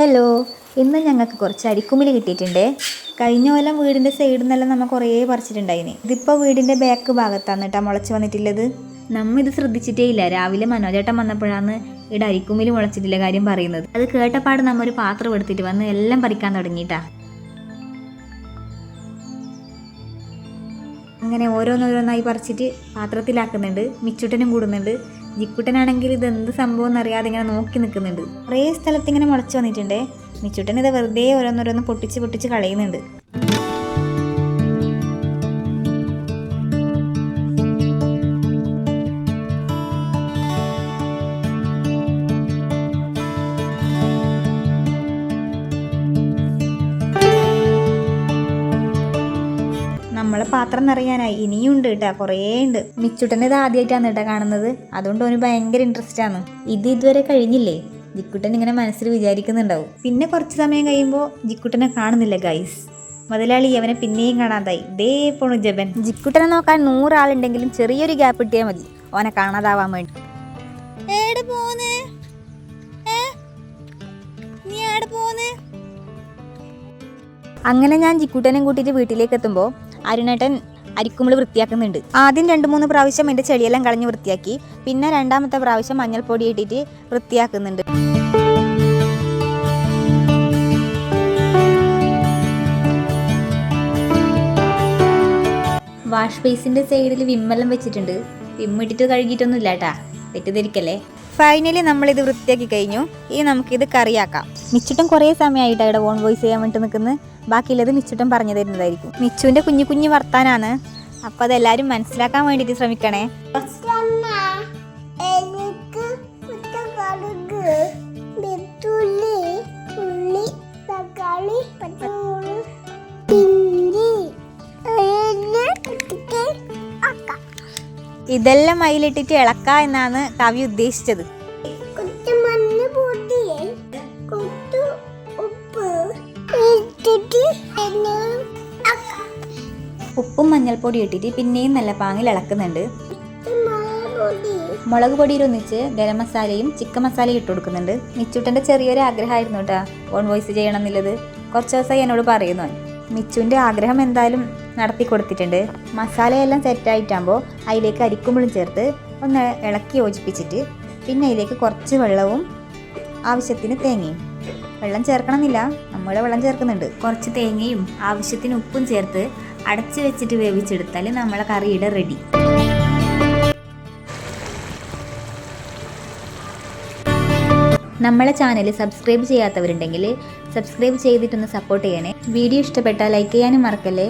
Hello, ഇന്ന് ഞങ്ങൾക്ക് കുറച്ച് അരിക്കുമിലി കിട്ടിയിട്ടുണ്ട്. കഴിഞ്ഞ കൊല്ലം വീടിൻ്റെ സൈഡിൽ നിന്നെല്ലാം നമ്മൾ കുറേ പറിച്ചിട്ടുണ്ടായിന്. ഇതിപ്പോൾ വീടിൻ്റെ ബാക്ക് ഭാഗത്താണ് കേട്ടോ മുളച്ച് വന്നിട്ടുള്ളത്. നമ്മ ഇത് ശ്രദ്ധിച്ചിട്ടേ ഇല്ല. രാവിലെ മനോജേട്ടൻ വന്നപ്പോഴാണ് ഇവിടെ അരിക്കുമിലി മുളച്ചിട്ടില്ല കാര്യം പറയുന്നത്. അത് കേട്ടപ്പാട് നമ്മ ഒരു പാത്രം എടുത്തിട്ട് വന്ന് എല്ലാം പറിക്കാൻ തുടങ്ങിയിട്ടാ. അങ്ങനെ ഓരോന്നോരോന്നായി പറിച്ചിട്ട് പാത്രത്തിലാക്കുന്നുണ്ട്. മിച്ചുട്ടനും കൂടുന്നുണ്ട്. ജിക്കുട്ടനാണെങ്കിൽ ഇത് എന്ത് സംഭവം എന്നറിയാതെ ഇങ്ങനെ നോക്കി നിൽക്കുന്നുണ്ട്. കുറേ സ്ഥലത്ത് ഇങ്ങനെ മുളച്ച് വന്നിട്ടുണ്ട്. മിച്ചുട്ടൻ ഇത് വെറുതെ ഓരോന്നോരോന്ന് പൊട്ടിച്ച് കളയുന്നുണ്ട്. നമ്മളെ പാത്രം നിറയാനായി. ഇനിയും ഉണ്ട് കേട്ടോ, കുറേ ഉണ്ട്. മിച്ചുട്ടൻ്റെ ഇത് ആദ്യമായിട്ടാണ് കേട്ടോ കാണുന്നത്. അതുകൊണ്ട് അവന് ഭയങ്കര ഇൻട്രസ്റ്റ് ആണ്. ഇത് ഇതുവരെ കഴിഞ്ഞില്ലേ, ജിക്കുട്ടൻ ഇങ്ങനെ മനസ്സിൽ വിചാരിക്കുന്നുണ്ടാവും. പിന്നെ കുറച്ച് സമയം കഴിയുമ്പോൾ ജിക്കുട്ടനെ കാണുന്നില്ല ഗൈസ്. മുതലാളി അവനെ പിന്നെയും കാണാതായി. ദേ പോണു ജബൻ. ജിക്കുട്ടനെ നോക്കാൻ 100 ആളുണ്ടെങ്കിലും ചെറിയൊരു ഗ്യാപ്പ് കിട്ടിയാൽ മതി ഓനെ കാണാതാവാൻ വേണ്ടി. അങ്ങനെ ഞാൻ ജിക്കുട്ടനെയും കൂട്ടിയിട്ട് വീട്ടിലേക്ക് എത്തുമ്പോൾ അരുണേട്ടൻ അരിക്കുമിളി വൃത്തിയാക്കുന്നുണ്ട്. ആദ്യം 2-3 പ്രാവശ്യം എൻ്റെ ചെടിയെല്ലാം കളഞ്ഞ് വൃത്തിയാക്കി. പിന്നെ 2ാമത്തെ പ്രാവശ്യം മഞ്ഞൾപ്പൊടി ഇട്ടിട്ട് വൃത്തിയാക്കുന്നുണ്ട്. വാഷ് ബേസിൻ്റെ സൈഡിൽ വിമ്മെല്ലാം വെച്ചിട്ടുണ്ട്. വിമ്മിട്ടിട്ട് കഴുകിയിട്ടൊന്നും ഇല്ല കേട്ടാ, തെറ്റിദ്ധരിക്കല്ലേ. ഫൈനലി നമ്മളിത് വൃത്തിയാക്കി കഴിഞ്ഞു. ഇനി നമുക്കിത് കറിയാക്കാം. മിച്ചുട്ടൻ കുറേ സമയമായിട്ടാണ് ഇവിടെ ഓൺ വോയിസ് ചെയ്യാൻ വേണ്ടി നിൽക്കുന്നത്. ബാക്കിയുള്ളത് മിച്ചുട്ടൻ പറഞ്ഞു തരുന്നതായിരിക്കും. മിച്ചുവിൻ്റെ കുഞ്ഞു വർത്താനാണ്. അപ്പോൾ അതെല്ലാവരും മനസ്സിലാക്കാൻ വേണ്ടിയിട്ട് ശ്രമിക്കണേ. ഇതെല്ലാം മയിലിട്ടിട്ട് ഇളക്ക എന്നാണ് കവി ഉദ്ദേശിച്ചത്. ഉപ്പും മഞ്ഞൾപ്പൊടി ഇട്ടിട്ട് പിന്നെയും നല്ല പാങ്ങിൽ ഇളക്കുന്നുണ്ട്. മുളക് പൊടിയിലൊന്നിച്ച് ഗരം മസാലയും ചിക്കൻ മസാലയും ഇട്ട് കൊടുക്കുന്നുണ്ട്. മിച്ചുട്ടൻ്റെ ചെറിയൊരു ആഗ്രഹമായിരുന്നു കേട്ടോ ഓൺ വോയിസ് ചെയ്യണം എന്നുള്ളത്. കുറച്ച് ദിവസമായി എന്നോട് പറയുന്നു. മിച്ചുവിൻ്റെ ആഗ്രഹം എന്തായാലും നടത്തി കൊടുത്തിട്ടുണ്ട്. മസാലയെല്ലാം സെറ്റായിട്ടാകുമ്പോൾ അതിലേക്ക് അരിക്കുമ്പളും ചേർത്ത് ഒന്ന് ഇളക്കി യോജിപ്പിച്ചിട്ട് പിന്നെ അതിലേക്ക് കുറച്ച് വെള്ളവും ആവശ്യത്തിന് തേങ്ങയും. വെള്ളം ചേർക്കണമെന്നില്ല, നമ്മുടെ വെള്ളം ചേർക്കുന്നുണ്ട്. കുറച്ച് തേങ്ങയും ആവശ്യത്തിന് ഉപ്പും ചേർത്ത് അടച്ച് വെച്ചിട്ട് വേവിച്ചെടുത്താൽ നമ്മളെ കറിയുടെ റെഡി. നമ്മളെ ചാനൽ സബ്സ്ക്രൈബ് ചെയ്യാത്തവരുണ്ടെങ്കിൽ സബ്സ്ക്രൈബ് ചെയ്തിട്ടൊന്ന് സപ്പോർട്ട് ചെയ്യണേ. വീഡിയോ ഇഷ്ടപ്പെട്ടാൽ ലൈക്ക് ചെയ്യാനും മറക്കല്ലേ.